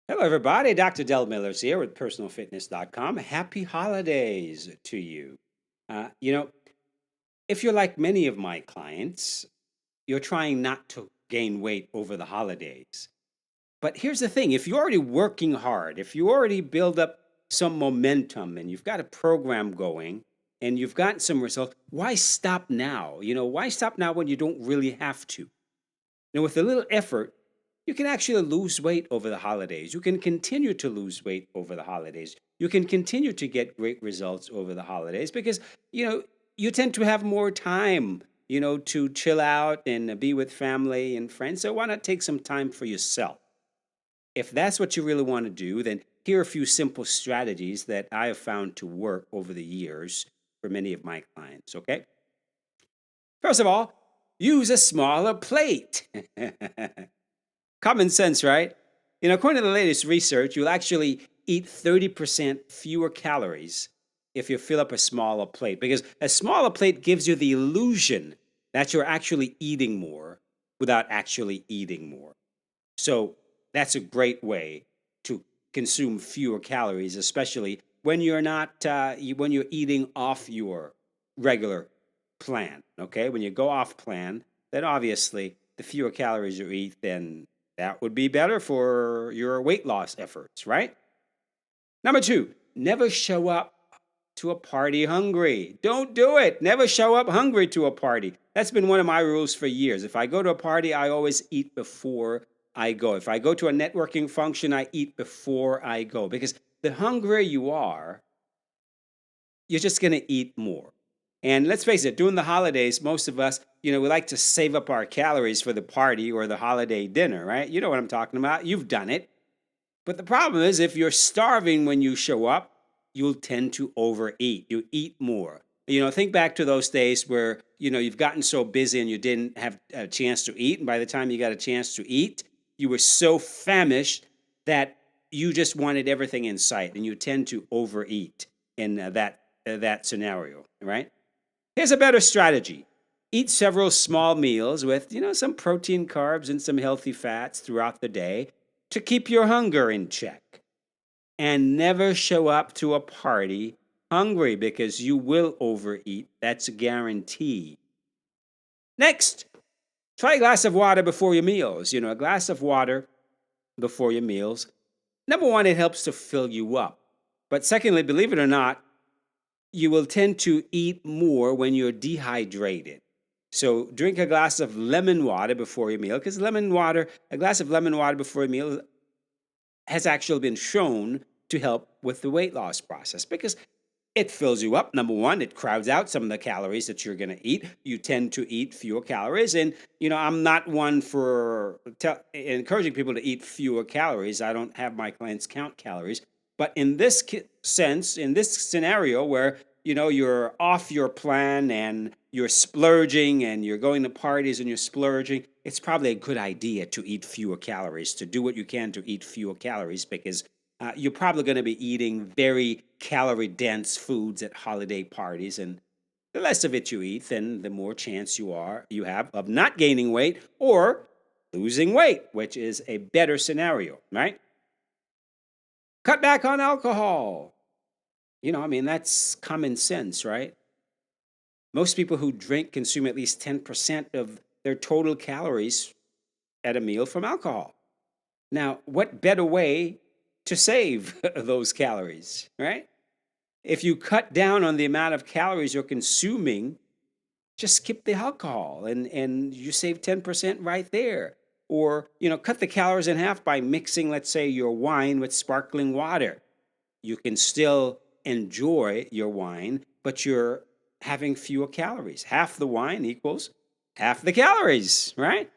Hello, everybody. Dr. Del Miller's here with personalfitness.com. Happy holidays to you. Uh, you know, if you're like many of my clients, you're trying not to gain weight over the holidays. But here's the thing, if you're already working hard, if you already build up some momentum and you've got a program going and you've gotten some results, why stop now? Why stop now when you don't really have to? Now, with a little effort, you can actually lose weight over the holidays. You can continue to lose weight over the holidays. You can continue to get great results over the holidays because, you know, you tend to have more time, to chill out and be with family and friends. So why not take some time for yourself? If that's what you really want to do, then here are a few simple strategies that I have found to work over the years for many of my clients, okay? First of all, use a smaller plate. Common sense, right? According to the latest research, you'll actually eat 30% fewer calories if you fill up a smaller plate because a smaller plate gives you the illusion that you're actually eating more without actually eating more. So that's a great way to consume fewer calories, especially when you're not when you're eating off your regular plan. Okay, when you go off plan, then obviously the fewer calories you eat, then that would be better for your weight loss efforts, right? Number two, never show up to a party hungry. Don't do it. Never show up hungry to a party. That's been one of my rules for years. If I go to a party, I always eat before I go. If I go to a networking function, I eat before I go because the hungrier you are, you're just going to eat more. And let's face it, during the holidays, most of us, we like to save up our calories for the party or the holiday dinner, right? You know what I'm talking about. You've done it. But the problem is, if you're starving when you show up, you'll tend to overeat. You eat more. Think back to those days where, you've gotten so busy and you didn't have a chance to eat. And by the time you got a chance to eat, you were so famished that you just wanted everything in sight and you tend to overeat in that scenario, right? Here's a better strategy. Eat several small meals with, some protein, carbs, and some healthy fats throughout the day to keep your hunger in check. And never show up to a party hungry because you will overeat. That's a guarantee. Next, try a glass of water before your meals. A glass of water before your meals. Number one, it helps to fill you up. But secondly, believe it or not, you will tend to eat more when you're dehydrated. So drink a glass of lemon water before your meal because a glass of lemon water before your meal has actually been shown to help with the weight loss process because it fills you up. Number one, it crowds out some of the calories that you're going to eat. You tend to eat fewer calories. And, I'm not one for encouraging people to eat fewer calories. I don't have my clients count calories. But in this sense, in this scenario where, you're off your plan and you're splurging and you're going to parties and you're splurging, it's probably a good idea to eat fewer calories, to do what you can to eat fewer calories because you're probably going to be eating very calorie dense foods at holiday parties. And the less of it you eat, then the more chance you have of not gaining weight or losing weight, which is a better scenario, right? Cut back on alcohol. That's common sense, right? Most people who drink consume at least 10% of their total calories at a meal from alcohol. Now, what better way to save those calories, right? If you cut down on the amount of calories you're consuming, just skip the alcohol and you save 10% right there. Or, cut the calories in half by mixing, let's say, your wine with sparkling water. You can still enjoy your wine, but you're having fewer calories. Half the wine equals half the calories, right?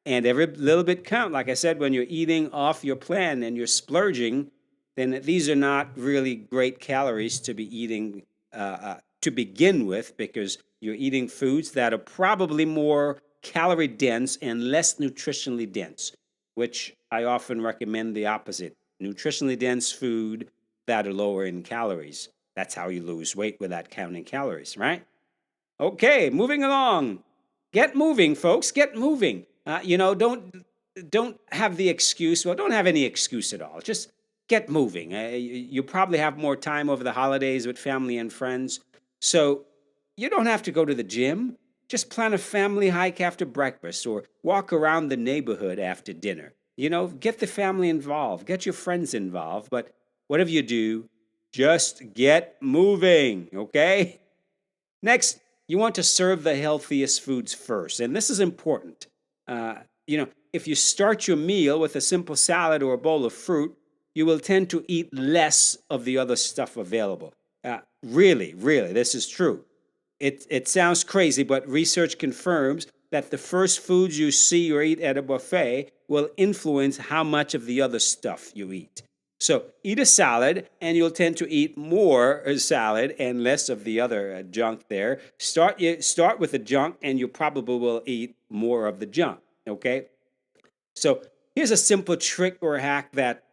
And every little bit count. Like I said, when you're eating off your plan and you're splurging, then these are not really great calories to be eating to begin with because you're eating foods that are probably more calorie dense and less nutritionally dense, which I often recommend the opposite. Nutritionally dense food that are lower in calories. That's how you lose weight without counting calories, right? Okay, moving along. Get moving, folks. Get moving. Don't don't have the excuse. Well, don't have any excuse at all. Just get moving. You probably have more time over the holidays with family and friends. So you don't have to go to the gym. Just plan a family hike after breakfast or walk around the neighborhood after dinner. Get the family involved, get your friends involved. But whatever you do, just get moving, okay? Next, you want to serve the healthiest foods first. And this is important. If you start your meal with a simple salad or a bowl of fruit, you will tend to eat less of the other stuff available. Really, really, this is true. It sounds crazy, but research confirms that the first foods you see or eat at a buffet will influence how much of the other stuff you eat. So eat a salad, and you'll tend to eat more salad and less of the other junk there. Start with the junk, and you probably will eat more of the junk. Okay. So here's a simple trick or hack that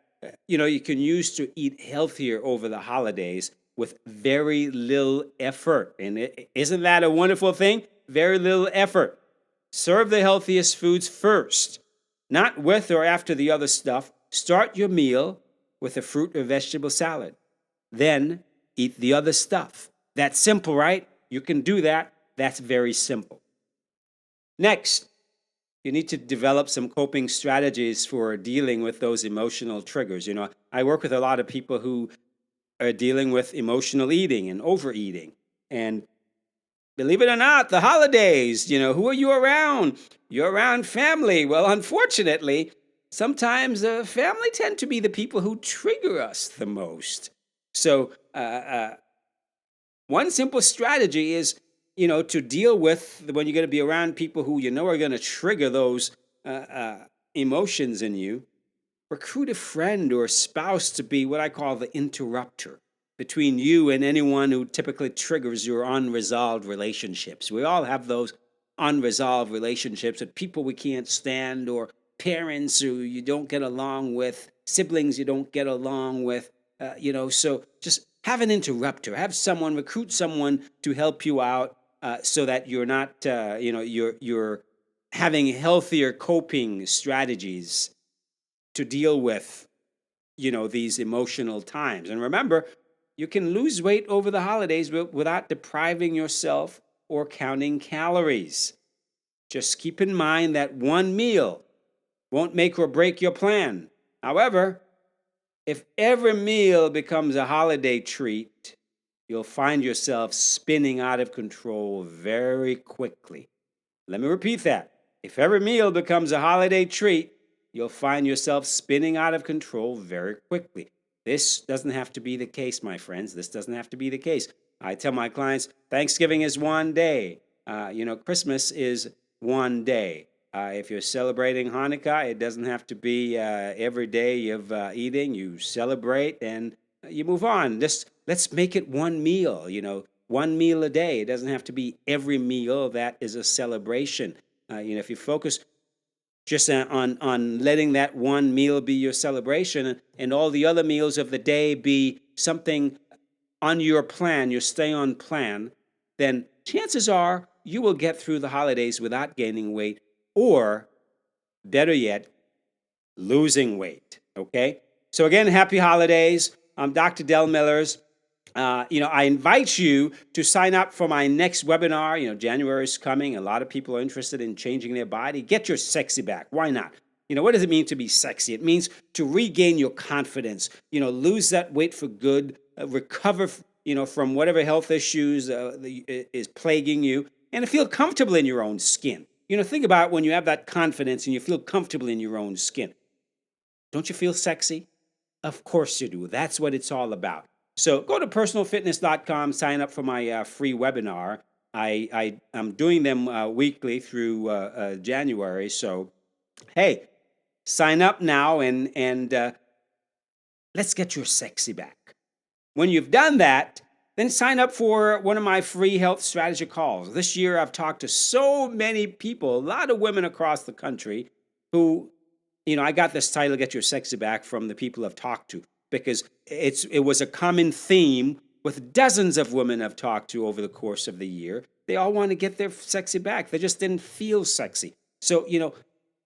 you can use to eat healthier over the holidays with very little effort. And isn't that a wonderful thing? Very little effort. Serve the healthiest foods first, not with or after the other stuff. Start your meal with a fruit or vegetable salad. Then eat the other stuff. That's simple, right? You can do that. That's very simple. Next, you need to develop some coping strategies for dealing with those emotional triggers. I work with a lot of people who are dealing with emotional eating and overeating. And believe it or not, the holidays, who are you around? You're around family. Well, unfortunately, sometimes family tend to be the people who trigger us the most. So, one simple strategy is, to deal with when you're going to be around people who are going to trigger those emotions in you. Recruit a friend or a spouse to be what I call the interrupter between you and anyone who typically triggers your unresolved relationships. We all have those unresolved relationships with people we can't stand, or parents who you don't get along with, siblings you don't get along with. So just have an interrupter. Recruit someone to help you out, so that you're not, you're having healthier coping strategies to deal with, these emotional times. And remember, you can lose weight over the holidays without depriving yourself or counting calories. Just keep in mind that one meal won't make or break your plan. However, if every meal becomes a holiday treat, you'll find yourself spinning out of control very quickly. Let me repeat that. If every meal becomes a holiday treat, you'll find yourself spinning out of control very quickly. This doesn't have to be the case, my friends. This doesn't have to be the case. I tell my clients, Thanksgiving is one day. Christmas is one day. If you're celebrating Hanukkah, it doesn't have to be every day of eating. You celebrate and you move on. Let's make it one meal, one meal a day. It doesn't have to be every meal that is a celebration. If you focus just on letting that one meal be your celebration, and all the other meals of the day be something on your plan, your stay on plan, then chances are you will get through the holidays without gaining weight, or better yet, losing weight. Okay? So again, happy holidays. I'm Dr. Del Millers. I invite you to sign up for my next webinar. January is coming. A lot of people are interested in changing their body. Get your sexy back. Why not? What does it mean to be sexy? It means to regain your confidence, lose that weight for good, recover, from whatever health issues is plaguing you, and to feel comfortable in your own skin. Think about when you have that confidence and you feel comfortable in your own skin. Don't you feel sexy? Of course you do. That's what it's all about. So go to personalfitness.com, sign up for my free webinar. I'm doing them weekly through January. So, hey, sign up now and let's get your sexy back. When you've done that, then sign up for one of my free health strategy calls. This year, I've talked to so many people, a lot of women across the country who, I got this title, Get Your Sexy Back, from the people I've talked to, because it was a common theme with dozens of women I've talked to over the course of the year. They all want to get their sexy back. They just didn't feel sexy. So,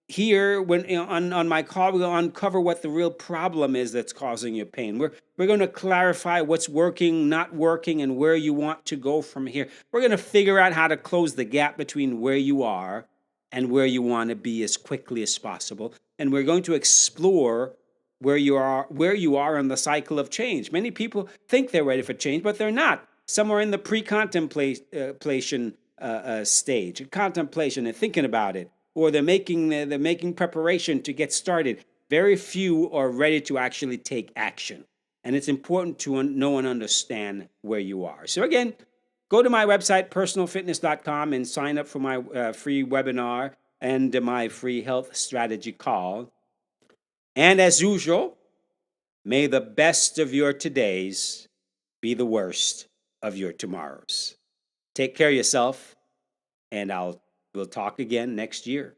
here, when on my call, we'll uncover what the real problem is that's causing your pain. We're going to clarify what's working, not working, and where you want to go from here. We're going to figure out how to close the gap between where you are and where you want to be as quickly as possible. And we're going to explore where you are in the cycle of change. Many people think they're ready for change, but they're not. Some are in the pre-contemplation stage, contemplation and thinking about it, or they're making preparation to get started. Very few are ready to actually take action, and it's important to know and understand where you are. So again, go to my website personalfitness.com and sign up for my free webinar and my free health strategy call. And as usual, may the best of your todays be the worst of your tomorrows. Take care of yourself, and we'll talk again next year.